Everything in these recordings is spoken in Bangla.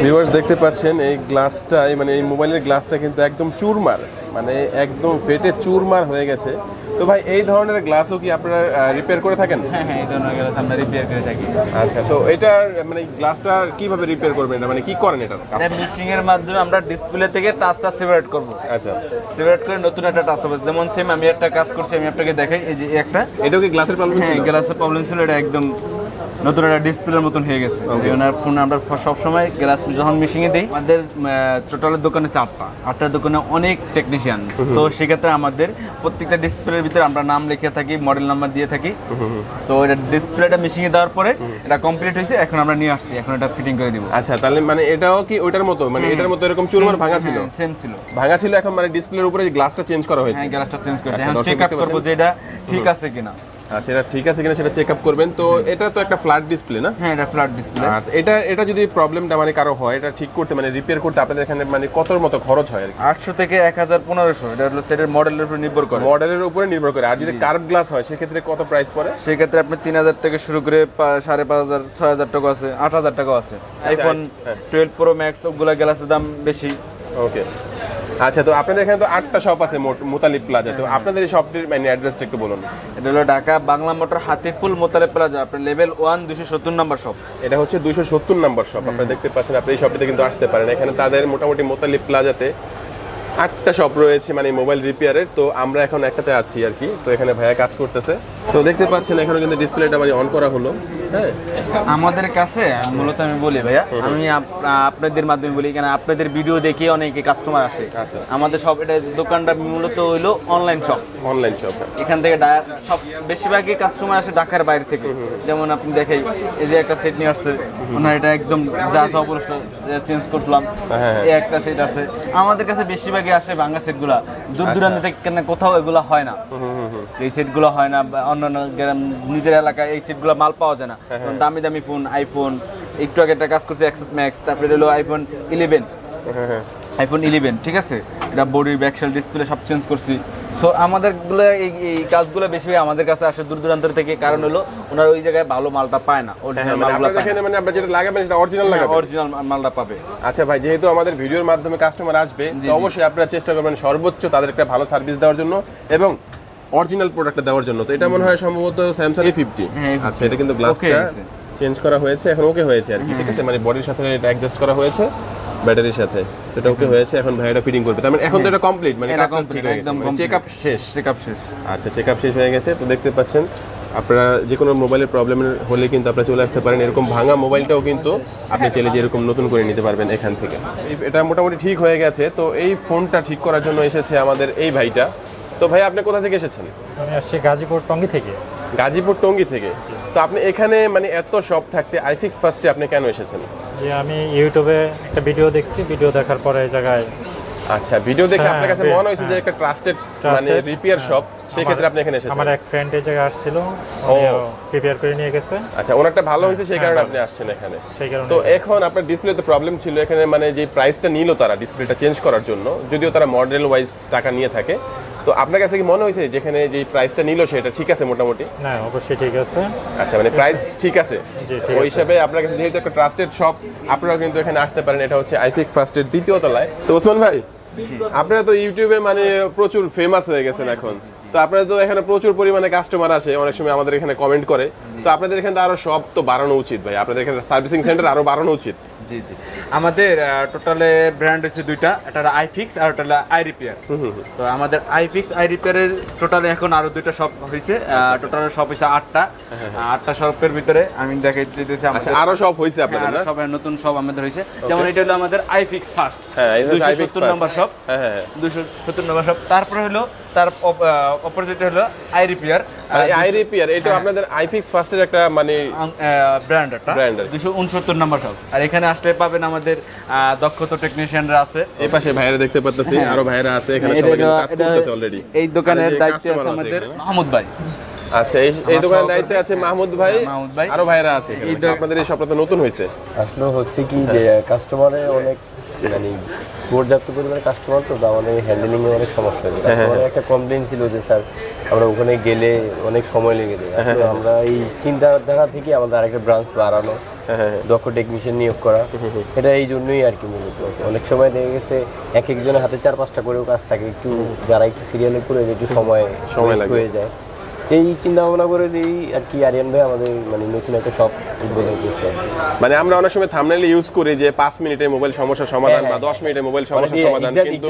ভিউয়ার্স দেখতে পাচ্ছেন এই গ্লাসটা মানে এই মোবাইলের গ্লাসটা কিন্তু একদম চুরমার, মানে একদম ফেটে চুরমার হয়ে গেছে। তো ভাই এই ধরনের গ্লাসও কি আপনারা রিপেয়ার করে থাকেন? হ্যাঁ হ্যাঁ, এই ধরনের গ্লাস আমরা রিপেয়ার করে থাকি। আচ্ছা, তো এটা মানে গ্লাসটা কিভাবে রিপেয়ার করবেন, এটা মানে কি করেন এটা? এটা মিশিং এর মাধ্যমে আমরা ডিসপ্লে থেকে টাচটা সেপারেট করব। আচ্ছা, সেপারেট করে নতুন একটা টাচ হবে। যেমন সেম আমি একটা কাজ করছি, আমি আপনাকে দেখাই। এই যে একটা, এটাও কি গ্লাসের প্রবলেম ছিল? গ্লাসের প্রবলেম ছিল, এটা একদম নতুন একটা ডিসপ্লের মতন হয়ে গেছে। ওনার ফোনে আমরা সবসময় গ্লাস যখন মিশিংয়ে দিই, আমাদের টোটালের দোকানে আছে আটটা দোকানে অনেক টেকনিশিয়ান। তো সেক্ষেত্রে আমাদের প্রত্যেকটা ডিসপ্লের ভিতরে আমরা নাম লিখে থাকি, মডেল নাম্বার দিয়ে থাকি। তো এটা ডিসপ্লেটা মিশিংয়ে দেওয়ার পরে এটা কমপ্লিট হয়েছে, এখন আমরা নিয়ে আসছি, এখন এটা ফিটিং করে দিব। আচ্ছা, তাহলে মানে এটাও কি ওইটার মতো, মানে এটার মতো এরকম চুরমার ভাঙা ছিল? সেম ছিল, ভাঙা ছিল, এখন মানে ডিসপ্লের উপরে গ্লাসটা চেঞ্জ করা হয়েছে। হ্যাঁ, গ্লাসটা চেঞ্জ করেছে। এখন চেক আপ করব যে এটা ঠিক আছে কিনা। আচ্ছা, এটা ঠিক আছে কিনা সেটা চেক আপ করবেন। তো এটা তো একটা ফ্ল্যাট ডিসপ্লে না? হ্যাঁ, এটা ফ্ল্যাট ডিসপ্লে। আর এটা যদি প্রবলেমটা মানে কারো হয়, এটা ঠিক করতে মানে রিপেয়ার করতে আপনাদের এখানে মানে কতর মতো খরচ হয়? 800 থেকে 1000 1500, এটা হলো সেটের মডেলের উপর নির্ভর করে। মডেলের উপরে নির্ভর করে। আর যদি কার্ভ গ্লাস হয় সেক্ষেত্রে কত প্রাইস পড়ে? সেক্ষেত্রে আপনি 3000 থেকে শুরু করে 5500 6000 টাকা আছে, 8000 টাকা আছে। আইফোন 12 প্রো ম্যাক্স ওগুলা গ্লাসের দাম বেশি। ওকে, আচ্ছা, তো আপনাদের এখানে তো 8টা শপ আছে মোতালিব প্লাজা। তো আপনাদের এই শপটির মানে অ্যাড্রেসটা একটু বলুন। এটা হলো ঢাকা বাংলা মোটর হাতিপুল মোতালেব প্লাজা, আপনার লেভেল 1 270 নম্বর শপ। এটা হচ্ছে 270 নম্বর শপ। আপনারা দেখতে পাচ্ছেন, আপনি এই শপটিতে কিন্তু আসতে পারেন। এখানে তাদের মোটামুটি মোতালিব প্লাজাতে 8টা শপ রয়েছে মানে মোবাইল রিপেয়ারের। তো আমরা এখন একটাতে আছি আর কি। তো এখানে ভাইয়া কাজ করতেছে। তো দেখতে পাচ্ছেন এখানে কিন্তু ডিসপ্লেটা মানে অন করা হলো। হ্যাঁ, আমাদের কাছে মূলত আমি বলি ভাইয়া, আমি আপনাদের মাধ্যমে বলি, কেন আপনাদের ভিডিও দেখে অনেকে কাস্টমার আসে। আচ্ছা, আমাদের সব এটা দোকানটা মূলত হইলো অনলাইন শপ। Online shop. এখান থেকে সব বেশিরভাগই কাস্টমার আসে ঢাকার বাইরে থেকে। যেমন আপনি দেখেন, এই যে একটা সেট নিয়ে আসছে, ওনার এটা একদম যা অবশ্য চেঞ্জ করলাম। এই একটা সেট আছে আমাদের কাছে, বেশিরভাগই আসে ভাঙা সেটগুলা। দূর দূরান্ত থেকে কেন কোথাও এগুলো হয় না, এই সেটগুলো হয় না। অন্যান্য নিজের এলাকায় এই সেটগুলো মাল পাওয়া যায় না। দামি দামি ফোন, আইফোন, একটু আগে একটা কাজ করছে এক্সেস ম্যাক্স, তারপরে হলো আইফোন 11, আইফোন 11, ঠিক আছে। এটা বডির ব্যাকশেল ডিসপ্লে সব চেঞ্জ করছি। সো আমাদেরগুলো এই কাজগুলো বেশি আমাদের কাছে আসে দূর দূরান্ত থেকে, কারণ হলো ওনার ওই জায়গায় ভালো মালটা পায় না। অরিজিনাল মালগুলো এখানে মানে আপনি যেটা লাগাবেন সেটা অরিজিনাল লাগাবেন, অরিজিনাল মালটা পাবে। আচ্ছা ভাই, যেহেতু আমাদের ভিডিওর মাধ্যমে কাস্টমার আসবে, তো অবশ্যই আপনারা চেষ্টা করবেন সর্বোচ্চ তাদের একটা ভালো সার্ভিস দেওয়ার জন্য এবং অরিজিনাল প্রোডাক্টটা দেওয়ার জন্য। তো এটা মনে হয় সম্ভবত স্যামসাং A50। আচ্ছা, এটা কিন্তু গ্লাসটা চেঞ্জ করা হয়েছে, এখন ওকে হয়েছে আর কি, ঠিক আছে। মানে বডির সাথে এটা অ্যাডজাস্ট করা হয়েছে, ব্যাটারির সাথে এটা ওকে হয়েছে। এখন ভাই এটা ফিটিং করবে, তার মানে এখন তো এটা কমপ্লিট, মানে কাজটা ঠিক হয়ে গেছে, মানে চেকআপ শেষ। আচ্ছা, চেকআপ শেষ হয়ে গেছে। তো দেখতে পাচ্ছেন আপনারা যে কোনো মোবাইলের প্রবলেম হলে কিন্তু আপনারা চলে আসতে পারেন। এরকম ভাঙা মোবাইলটাও কিন্তু আপনি চাইলে যে এরকম নতুন করে নিতে পারবেন এখান থেকে। এটা মোটামুটি ঠিক হয়ে গেছে। তো এই ফোনটা ঠিক করার জন্য এসেছে আমাদের এই ভাইটা। তো ভাই, আপনি কোথা থেকে এসেছেন? আমি আসছি গাজীপুর টঙ্গী থেকে। গাজীপুর টঙ্গী থেকে। তো আপনি এখানে মানে এত শপ থাকতে iFixFast'ে আপনি কেন এসেছেন? যে আমি ইউটিউবে একটা ভিডিও দেখছি, ভিডিও দেখার পরে এই জায়গায়। আচ্ছা, ভিডিও দেখে আপনার কাছে মনে হয়েছে যে একটা ট্রাস্টেড মানে রিপেয়ার শপ, সেই ক্ষেত্রে আপনি এখানে এসেছেন। আমার এক ফ্রেন্ড এই জায়গায় আসছিল, রিপেয়ার করে নিয়ে গেছে। আচ্ছা, ওনারটা ভালো হয়েছে, সেই কারণে আপনি আসছেন এখানে। সেই কারণে। তো এখন আপনার ডিসপ্লেতে প্রবলেম ছিল এখানে, মানে যে প্রাইসটা নিল তারা ডিসপ্লেটা চেঞ্জ করার জন্য, যদিও তারা মডেল ওয়াইজ টাকা নিয়ে থাকে, তো আপনার কাছে কি মনে হয়েছে যেখানে যে প্রাইসটা নিল সেটা ঠিক আছে মোটামুটি? না, অবশ্যই ঠিক আছে। আচ্ছা, মানে প্রাইস ঠিক আছে। জি, ঠিক ওই আছে। হিসাবে আপনার কাছে যেহেতু একটা ট্রাস্টেড শপ, আপনারা কিন্তু এখানে আসতে পারেন। এটা হচ্ছে iFixFast'ের 2য় তলায়। তো ওসমান ভাই, আপনারা তো ইউটিউবে মানে প্রচুর ফেমাস হয়ে গেছেন এখন। তো আপনারা তো এখানে প্রচুর পরিমাণে কাস্টমার আসে, অনেক সময় আমাদের এখানে কমেন্ট করে। তো আপনাদের এখানে আরো সব তো বাড়ানো উচিত ভাই, আপনাদের এখানে সার্ভিসিং সেন্টার আরো বাড়ানো উচিত। জি জি, আমাদের টোটালে ব্র্যান্ড হচ্ছে দুইটা, একটা হলো iFix আর একটা হলো iRepair। তো আমাদের iFix iRepair এর টোটালে এখন আরো দুইটা শপ হইছে, টোটাল শপ হইছে 8টা শপের ভিতরে আমি দেখাইছি দিতেছি আমাদের আরো শপ হইছে আপনাদের না? সব নতুন শপ আমাদের হইছে, যেমন এটা হলো আমাদের iFixFast। হ্যাঁ, এটা হচ্ছে iFixFast 270 নম্বর শপ। হ্যাঁ, 270 নম্বর শপ। তারপরে হলো তার অপোজিটে হলো iRepair। iRepair এটা আপনাদের iFixFast'ের একটা মানে ব্র্যান্ড, একটা 269 নম্বর শপ। আর এখানে আসলে পাবেন আমাদের দক্ষত টেকনিশিয়ানরা আছে। এই পাশে ভাইরা দেখতে পাচ্ছেন, আরো ভাইরা আছে এখানে, সবাই কিন্তু কাজ করতেছে অলরেডি। এই দোকানের দায়িত্বে আছে আমাদের মাহমুদ ভাই। আচ্ছা, এই দোকানের দায়িত্বে আছে মাহমুদ ভাই, আরো ভাইরা আছে। আপনাদের এই শপটা তো নতুন হয়েছে। আসলে হচ্ছে কি যে কাস্টমারে অনেক মানে পর্যাপ্ত পরিমাণে কাস্টমার, তো আমাদের হ্যান্ডেলিংয়ে অনেক সমস্যা হয়। কাস্টমারের একটা কমপ্লেন ছিল যে স্যার আমরা ওখানে গেলে অনেক সময় লেগে যায়। আমরা এই চিন্তাধারা থেকে আমাদের আরেকটা ব্রাঞ্চ বাড়ানো, দক্ষ টেকনিশিয়ান নিয়োগ করা, এটা এই জন্যই আর কি মূলত। অনেক সময় দেখা গেছে এক একজনের হাতে 4-5টা করেও কাজ থাকে, একটু যারা একটু সিরিয়ালে করে একটু সময় হয়ে যায়। এই চিন্তা ভাবনা করে এই আর কি আরিয়ান ভাই আমাদের মানে নতুন একটা শপ উদ্বোধন করছে। মানে আমরা অনেক সময় থাম্বনেল ইউজ করি যে 5 মিনিটে মোবাইল সমস্যার সমাধান বা 10 মিনিটে মোবাইল সমস্যার সমাধান, কিন্তু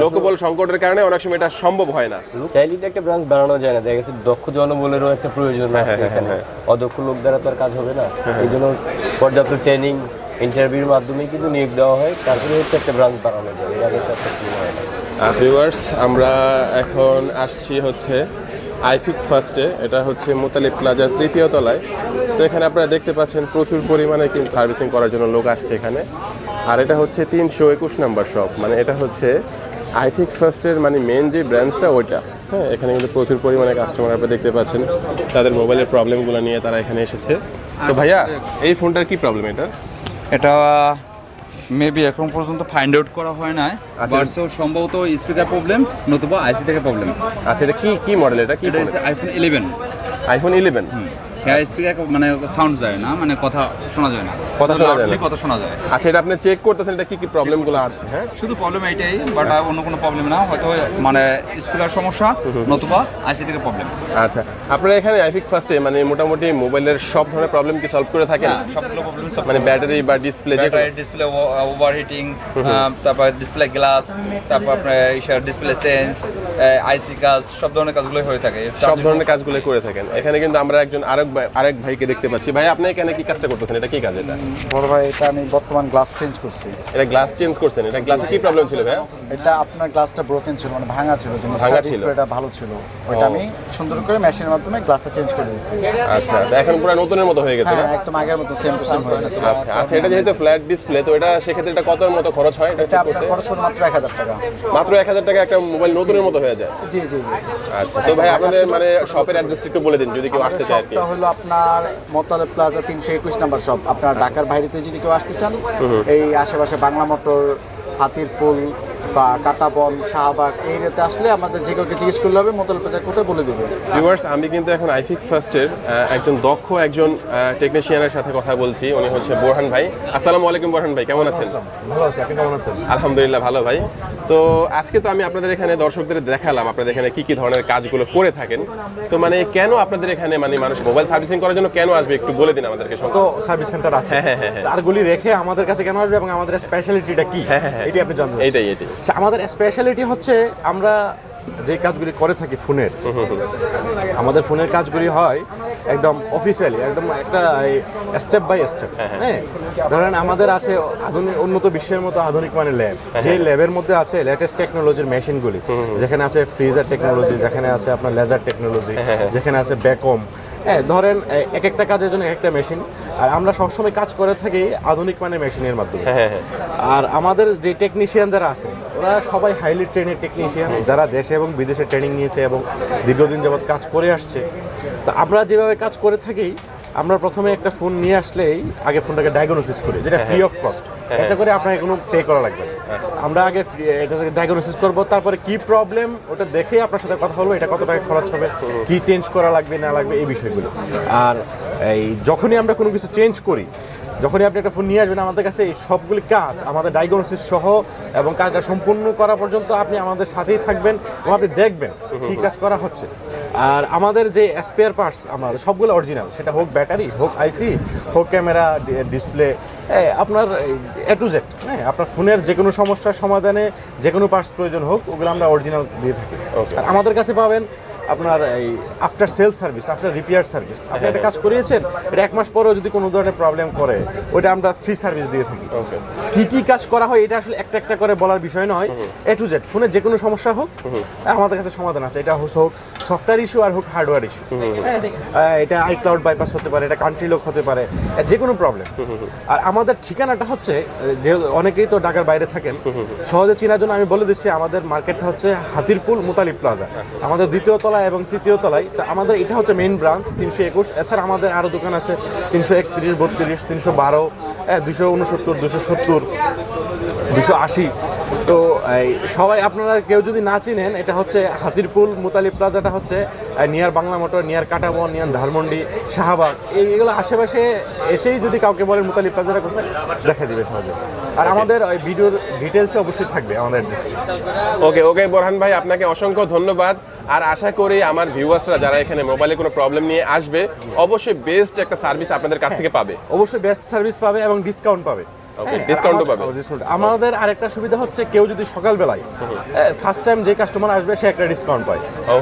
লোকবল সংকটের কারণে অনেক সময় এটা সম্ভব হয় না। চাইলে একটা ব্রাঞ্চ বাড়ানো যায় না, দেখা গেছে দক্ষ জনবলেরও একটা প্রয়োজন আছে এখানে, অদক্ষ লোক দ্বারা তো আর কাজ হবে না। এই জন্য পর্যাপ্ত ট্রেনিং ইন্টারভিউর মাধ্যমে কিন্তু নিয়োগ দেওয়া হয়, তারপরে হচ্ছে একটা ব্রাঞ্চ বাড়ানো যায়। এর আগে তো একটা হয় না। ভিউয়ার্স, আমরা এখন আসছি হচ্ছে IFixFast-এ, এটা হচ্ছে মোতালিব প্লাজার 3য় তলায়। তো এখানে আপনারা দেখতে পাচ্ছেন প্রচুর পরিমাণে কিন্তু সার্ভিসিং করার জন্য লোক আসছে এখানে। আর এটা হচ্ছে 321 নাম্বার শপ, মানে এটা হচ্ছে IFixFast-এর মানে মেন যে ব্রাঞ্চটা ওইটা। হ্যাঁ, এখানে কিন্তু প্রচুর পরিমাণে কাস্টমার আপনারা দেখতে পাচ্ছেন, তাদের মোবাইলের প্রবলেমগুলো নিয়ে তারা এখানে এসেছে। তো ভাইয়া, এই ফোনটার কি প্রবলেম? এটা মেবি এখন পর্যন্ত ফাইন্ড আউট করা হয় না, বাট সম্ভবত স্পিকার প্রবলেম নতুবা আইসি থেকে প্রবলেম। আচ্ছা, এটা কি মডেল? এটা আইফোন 11। আইফোন 11? হ্যাঁ, স্পিকার মানে সাউন্ড যায় না, মানে কথা শোনা যায় না, কথা শোনা যায়। আচ্ছা, এটা আপনি চেক করতেছেন এটা কি প্রবলেমগুলো আছে? হ্যাঁ, শুধু প্রবলেম এইটাই, বাট অন্য কোনো প্রবলেম না, হয়তো মানে স্পিকার সমস্যা নতুবা আইসি থেকে প্রবলেম। আচ্ছা, আপনারা এখানে IFixFast-এ মানে মোটামুটি মোবাইলের সব ধরনের প্রবলেম কি সলভ করে থাকেন? সবগুলো প্রবলেম, মানে ব্যাটারি বা ডিসপ্লে, ডিসপ্লে ওভারহিটিং, তারপর ডিসপ্লে গ্লাস, তারপর আপনার ডিসপ্লে সেন্স, আইসি কাজ, সব ধরনের কাজগুলো হয়ে থাকে। সব ধরনের কাজগুলো করে থাকেন। এখানে কিন্তু আমরা একজন আরেক ভাইকে দেখতে পাচ্ছি। ভাই, আপনি এখানে কি কাজটা করতেছেন? এটা কি কাজ? এটা বড় ভাই, এটা আমি বর্তমান গ্লাস চেঞ্জ করছি। এটা গ্লাস চেঞ্জ করছেন? এটা গ্লাসে কি প্রবলেম ছিল ভাই? এটা আপনার গ্লাসটা ব্রোকেন ছিল, মানে ভাঙা ছিল, জিনিসটা ডিসপ্লেটা ভালো ছিল, ওইটা আমি সুন্দর করে মেশিনের মাধ্যমে গ্লাসটা চেঞ্জ করে দিয়েছি। আচ্ছা, এখন পুরো নতুনের মতো হয়ে গেছে? হ্যাঁ, একদম আগের মতো সেম টু সেম হয়ে গেছে। আচ্ছা, এটা যেহেতু ফ্ল্যাট ডিসপ্লে, তো এটা সেক্ষেত্রে এটা কতর মতো খরচ হয়? এটা আপনার খরচ হলো মাত্র 1000 টাকা। মাত্র 1000 টাকা একটা মোবাইল নতুনের মতো হয়ে যায়? জি জি। আচ্ছা, তো ভাই আপনাদের মানে শপের অ্যাড্রেস একটু বলে দিন যদি কেউ আসতে চায়। শপটা হলো আপনার মোতালেব প্লাজা 321 নাম্বার শপ। আপনার ঢাকার বাইরেতে যদি কেউ আসতে চান, এই আশেপাশে বাংলা মোটর, হাতিরপুল বা কাটাবন, শাহবাগ এই এরিয়াতে আসলে আমাদের যে কাউকে জিজ্ঞেস করলে হবে মোতালেব প্লাজা কোথায় বলে দেবে। ভিউয়ার্স, আমি কিন্তু এখন IFixFast-এর একজন দক্ষ টেকনিশিয়ানের সাথে কথা বলছি। উনি হচ্ছে বোরহান ভাই। আসসালামু আলাইকুম বোরহান ভাই, কেমন আছেন? ভালো আছি, আপনি কেমন আছেন? আলহামদুলিল্লাহ ভালো ভাই। তো আজকে তো আমি আপনাদের এখানে দর্শকদের দেখালাম আপনাদের এখানে কি ধরনের কাজগুলো করে থাকেন। তো মানে কেন আপনাদের এখানে মানে মানুষ মোবাইল সার্ভিসিং করার জন্য কেন আসবে একটু বলে দিন আমাদেরকে। তো সার্ভিস সেন্টার আছে, তারগুলি রেখে আমাদের কাছে কেন আসবে এবং আমাদের স্পেশালিটিটা কি, এটি আপনি জানতে চাচ্ছেন? এইটাই। আমাদের স্পেশালিটি হচ্ছে আমরা যে কাজগুলি করে থাকি ফোনের, আমাদের ফোনের কাজগুলি হয় একদম অফিসিয়ালি, একদম একটা স্টেপ বাই স্টেপ। হ্যাঁ, ধরেন আমাদের আছে আধুনিক উন্নত বিশ্বের মতো আধুনিক মানে ল্যাব, যে ল্যাবের মধ্যে আছে লেটেস্ট টেকনোলজির মেশিনগুলি, যেখানে আছে ফ্রিজার টেকনোলজি, যেখানে আছে আপনার লেজার টেকনোলজি, যেখানে আছে ব্যাকম। হ্যাঁ, ধরেন এক একটা কাজের জন্য একটা মেশিন, আর আমরা সবসময় কাজ করে থাকি আধুনিক মানের মেশিনের মাধ্যমে। আর আমাদের যে টেকনিশিয়ান যারা আছে ওরা সবাই হাইলি ট্রেনের টেকনিশিয়ান, যারা দেশে এবং বিদেশে ট্রেনিং নিয়েছে এবং দীর্ঘদিন যাবৎ কাজ করে আসছে। তো আমরা যেভাবে কাজ করে থাকি, আমরা প্রথমে একটা ফোন নিয়ে আসলেই আগে ফোনটাকে ডায়াগনোসিস করি, যেটা ফ্রি অফ কস্ট। এটা করে আপনাকে কোনো পে করা লাগবে না। আমরা আগে এটা ডায়াগনোসিস করবো, তারপরে কি প্রবলেম ওটা দেখে আপনার সাথে কথা বলবো, এটা কত টাকা খরচ হবে, কি চেঞ্জ করা লাগবে না লাগবে এই বিষয়গুলো। আর এই যখনই আমরা কোনো কিছু চেঞ্জ করি, যখনই আপনি একটা ফোন নিয়ে আসবেন আমাদের কাছে, এই সবগুলি কাজ আমাদের ডায়াগনোসিস সহ এবং কাজটা সম্পূর্ণ করা পর্যন্ত আপনি আমাদের সাথেই থাকবেন এবং আপনি দেখবেন কী কাজ করা হচ্ছে। আর আমাদের যে স্পেয়ার পার্টস আমাদের সবগুলো অরিজিনাল, সেটা হোক ব্যাটারি, হোক আইসি, হোক ক্যামেরা, ডিসপ্লে, আপনার এ টু জেড। হ্যাঁ, আপনার ফোনের যে কোনো সমস্যার সমাধানে যে কোনো পার্টস প্রয়োজন হোক, ওগুলো আমরা অরিজিনাল দিয়ে থাকি। আর আমাদের কাছে পাবেন আপনার এই after sale service, after repair service. আপনি একটা কাজ করিয়েছেন, এটা 1 মাস পরেও যদি কোনো ধরনের প্রবলেম করে, ওইটা আমরা ফ্রি সার্ভিস দিয়ে থাকি। কি কাজ করা হয় এটা আসলে একটা একটা করে বলার বিষয় নয়, এ টু জেড ফোনের যে কোনো সমস্যা হোক আমাদের কাছে সমাধান আছে। এটা হোক সফটওয়্যার ইস্যু আর হোক হার্ডওয়্যার ইস্যু। এটা আইক্লাউড বাইপাস হতে পারে, এটা কান্ট্রি লক হতে পারে, যে কোনো প্রবলেম। আর আমাদের ঠিকানাটা হচ্ছে, যে অনেকেই তো ঢাকার বাইরে থাকেন, সহজে চেনার জন্য আমি বলে দিচ্ছি, আমাদের মার্কেটটা হচ্ছে হাতিরপুল মোতালিব প্লাজা, আমাদের 2য় তলা এবং 3য় তলায়। তো আমাদের এটা হচ্ছে মেইন ব্রাঞ্চ 321। এছাড়া আমাদের আরও দোকান আছে 331, 32, 312, 269, 270। 280। তো এই সবাই আপনারা কেউ যদি না চিনেন, এটা হচ্ছে হাতিরপুল মোতালিব প্লাজাটা হচ্ছে near Bangla motor, near Katabon, near Dhanmondi, Shahbag, এইগুলো আশেপাশে এসেই যদি কাউকে বলেন মোতালিব প্লাজাটা কোথায়, দেখা দিবে সহজে। আর আমাদের ওই ভিডিওর ডিটেলসে অবশ্যই থাকবে আমাদের অ্যাড্রেসটি। ওকে ওকে বোরহান ভাই, আপনাকে অসংখ্য ধন্যবাদ। আর আশা করি আমার ভিউয়ার্সরা যারা এখানে মোবাইলে কোনো প্রবলেম নিয়ে আসবে, অবশ্যই বেস্ট একটা সার্ভিস আপনাদের কাছ থেকে পাবে। অবশ্যই বেস্ট সার্ভিস পাবে এবং ডিসকাউন্ট পাবে। ওকে, ডিসকাউন্টও পাবে। আমাদের আরেকটা সুবিধা হচ্ছে, কেউ যদি সকালবেলায় ফার্স্ট টাইম যে কাস্টমার আসবে সে একটা ডিসকাউন্ট পায়।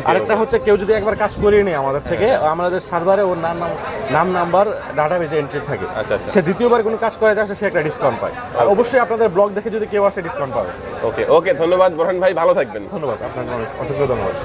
আরেকটা হচ্ছে, কেউ যদি একবার কাজ করিয়ে নেয় আমাদের থেকে, আমাদের সার্ভারে ওর নাম নাম্বার ডাটাবেজে এন্ট্রি থাকে, সে দ্বিতীয়বার কোনো কাজ করে আসে সে একটা ডিসকাউন্ট পায়। আর অবশ্যই আপনাদের ব্লগ দেখে যদি কেউ আসে ডিসকাউন্ট পাবে। ওকে ওকে, ধন্যবাদ বোরহান ভাই, ভালো থাকবেন। ধন্যবাদ, আপনাকে অসংখ্য ধন্যবাদ।